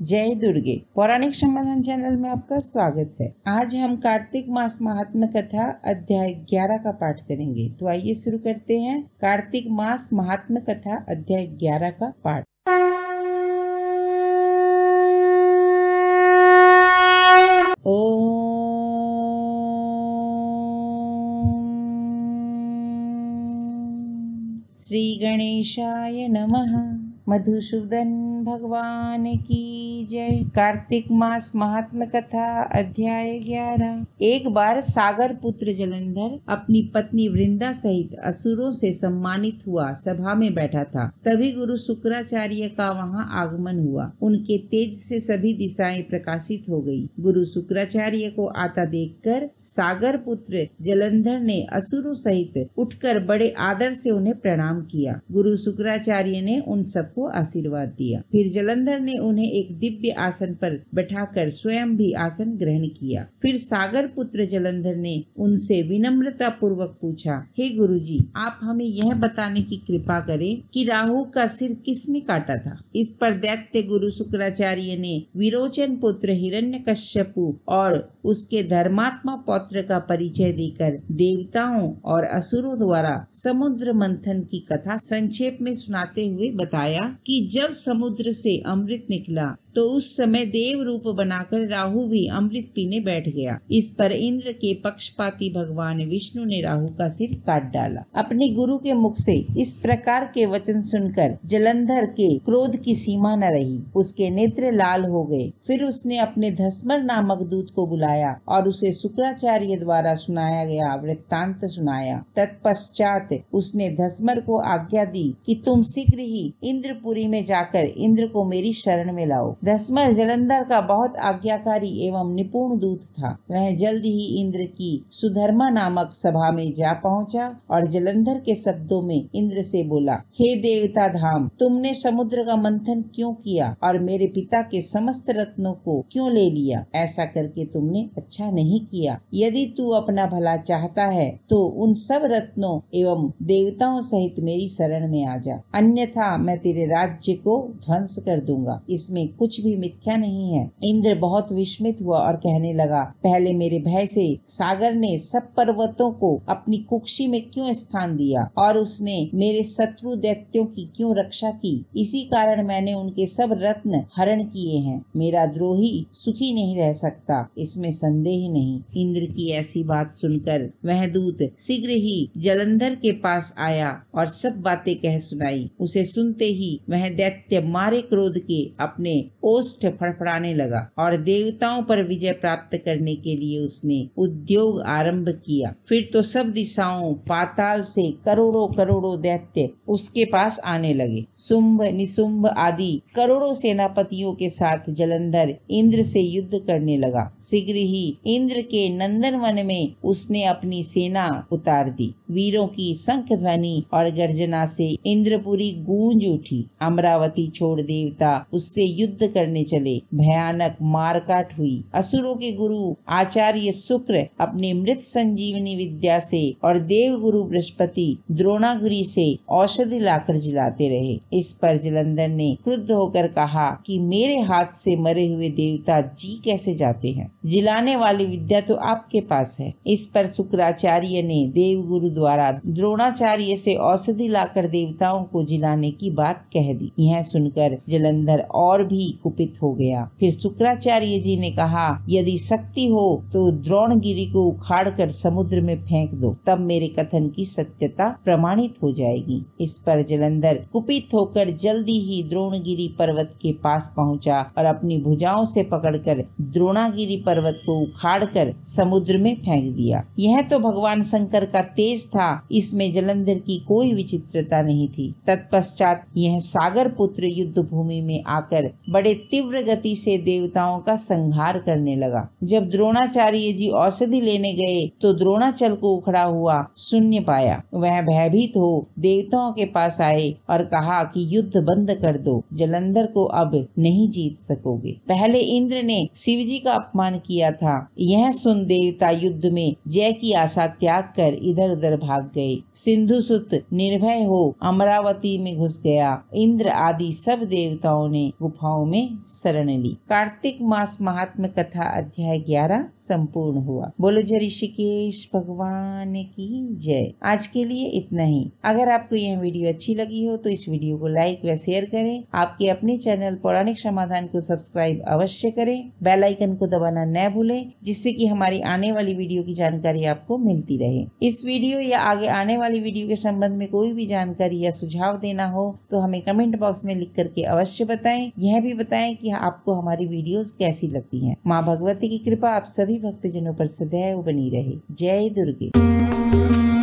जय दुर्गे। पौराणिक समाधान चैनल में आपका स्वागत है। आज हम कार्तिक मास महात्म्य कथा अध्याय 11 का पाठ करेंगे। तो आइए शुरू करते हैं कार्तिक मास महात्म्य कथा अध्याय 11 का पाठ। श्री गणेशाय नमः। मधुसूदन भगवान की जय। कार्तिक मास महात्म्य कथा अध्याय 11। एक बार सागर पुत्र जलंधर अपनी पत्नी वृंदा सहित असुरों से सम्मानित हुआ सभा में बैठा था। तभी गुरु शुक्राचार्य का वहां आगमन हुआ। उनके तेज से सभी दिशाएं प्रकाशित हो गई। गुरु शुक्राचार्य को आता देखकर सागर पुत्र जलंधर ने असुरों सहित उठकर बड़े आदर से उन्हें प्रणाम किया। गुरु शुक्राचार्य ने उन सबको आशीर्वाद दिया। फिर जलंधर ने उन्हें एक दिव्य आसन पर बैठाकर स्वयं भी आसन ग्रहण किया। फिर सागर पुत्र जलंधर ने उनसे विनम्रता पूर्वक पूछा, हे गुरुजी, आप हमें यह बताने की कृपा करें कि राहु का सिर किसने काटा था। इस पर दैत्य गुरु शुक्राचार्य ने विरोचन पुत्र हिरण्यकश्यपु और उसके धर्मात्मा पौत्र का परिचय देकर देवताओं और असुरों द्वारा समुद्र मंथन की कथा संक्षेप में सुनाते हुए बताया कि जब समुद्र से अमृत निकला तो उस समय देव रूप बनाकर राहु भी अमृत पीने बैठ गया। इस पर इंद्र के पक्षपाती भगवान विष्णु ने राहु का सिर काट डाला। अपने गुरु के मुख से इस प्रकार के वचन सुनकर जलंधर के क्रोध की सीमा न रही। उसके नेत्र लाल हो गए। फिर उसने अपने धस्मर नामक दूत को बुलाया और उसे शुक्राचार्य द्वारा सुनाया गया वृत्तांत सुनाया। तत्पश्चात उसने धस्मर को आज्ञा दी कि तुम शीघ्र ही इंद्रपुरी में जाकर इंद्र को मेरी शरण में लाओ। धस्मर जलंधर का बहुत आज्ञाकारी एवं निपुण दूत था। वह जल्द ही इंद्र की सुधर्मा नामक सभा में जा पहुंचा और जलंधर के शब्दों में इंद्र से बोला, हे देवता धाम, तुमने समुद्र का मंथन क्यों किया और मेरे पिता के समस्त रत्नों को क्यों ले लिया। ऐसा करके तुमने अच्छा नहीं किया। यदि तू अपना भला चाहता है तो उन सब रत्नों एवं देवताओं सहित मेरी शरण में आ जा, अन्यथा मैं तेरे राज्य को ध्वंस कर दूंगा। इसमें कुछ भी मिथ्या नहीं है। इंद्र बहुत विस्मित हुआ और कहने लगा, पहले मेरे भय से सागर ने सब पर्वतों को अपनी कुक्षी में क्यों स्थान दिया और उसने मेरे शत्रु दैत्यों की क्यों रक्षा की। इसी कारण मैंने उनके सब रत्न हरण किए हैं। मेरा द्रोही सुखी नहीं रह सकता, इसमें संदेह नहीं। इंद्र की ऐसी बात सुनकर वह दूत शीघ्र ही जलंधर के पास आया और सब बातें कह सुनाई। उसे सुनते ही वह दैत्य मारे क्रोध के अपने ओष्ठ फड़फड़ाने लगा और देवताओं पर विजय प्राप्त करने के लिए उसने उद्योग आरंभ किया। फिर तो सब दिशाओं पाताल से करोड़ों करोड़ों दैत्य उसके पास आने लगे। शुंभ निशुंभ आदि करोड़ों सेनापतियों के साथ जलंधर इंद्र से युद्ध करने लगा। शीघ्र ही इंद्र के नंदन वन में उसने अपनी सेना उतार दी। वीरों की शंख ध्वनि और गर्जना से इंद्रपुरी गूंज उठी। अमरावती छोड़ देवता उससे युद्ध करने चले। भयानक मारकाट हुई। असुरों के गुरु आचार्य शुक्र अपने मृत संजीवनी विद्या से और देव गुरु बृहस्पति द्रोणागिरी से औषधि लाकर जिलाते रहे। इस पर जलंधर ने क्रुद्ध होकर कहा कि मेरे हाथ से मरे हुए देवता जी कैसे जाते हैं। जिलाने वाली विद्या तो आपके पास है। इस पर शुक्राचार्य ने देव गुरु द्वारा द्रोणाचार्य से औषधि लाकर देवताओं को जिलाने की बात कह दी। यह सुनकर जलंधर और भी कुपित हो गया। फिर शुक्राचार्य जी ने कहा, यदि शक्ति हो तो द्रोणगिरी को उखाड़कर समुद्र में फेंक दो, तब मेरे कथन की सत्यता प्रमाणित हो जाएगी। इस पर जलंधर कुपित होकर जल्दी ही द्रोणगिरी पर्वत के पास पहुंचा और अपनी भुजाओं से पकड़कर द्रोणागिरी पर्वत को उखाड़कर समुद्र में फेंक दिया। यह तो भगवान शंकर का तेज था। इसमें जलंधर की कोई विचित्रता नहीं थी। तत्पश्चात यह सागर पुत्र युद्ध भूमि में आकर बड़े तीव्र गति से देवताओं का संहार करने लगा। जब द्रोणाचार्य जी औषधि लेने गए तो द्रोणाचल को उखड़ा हुआ शून्य पाया। वह भयभीत हो देवताओं के पास आए और कहा कि युद्ध बंद कर दो, जलंधर को अब नहीं जीत सकोगे। पहले इंद्र ने शिवजी का अपमान किया था। यह सुन देवता युद्ध में जय की आशा त्याग कर इधर उधर भाग गए। सिंधु सुत निर्भय हो अमरावती में घुस गया। इंद्र आदि सब देवताओं ने गुफाओं में में शरण ली। कार्तिक मास महात्म्य कथा अध्याय 11 संपूर्ण हुआ। बोलो जय ऋषिकेश भगवान की जय। आज के लिए इतना ही। अगर आपको यह वीडियो अच्छी लगी हो तो इस वीडियो को लाइक व शेयर करें। आपके अपने चैनल पौराणिक समाधान को सब्सक्राइब अवश्य करें। बेल आइकन को दबाना न भूलें, जिससे कि हमारी आने वाली वीडियो की जानकारी आपको मिलती रहे। इस वीडियो या आगे आने वाली वीडियो के संबंध में कोई भी जानकारी या सुझाव देना हो तो हमें कमेंट बॉक्स में लिख करके अवश्य बताएं। यह भी बताएं कि आपको हमारी वीडियोस कैसी लगती हैं। माँ भगवती की कृपा आप सभी भक्तजनों पर सदैव बनी रहे। जय दुर्गे।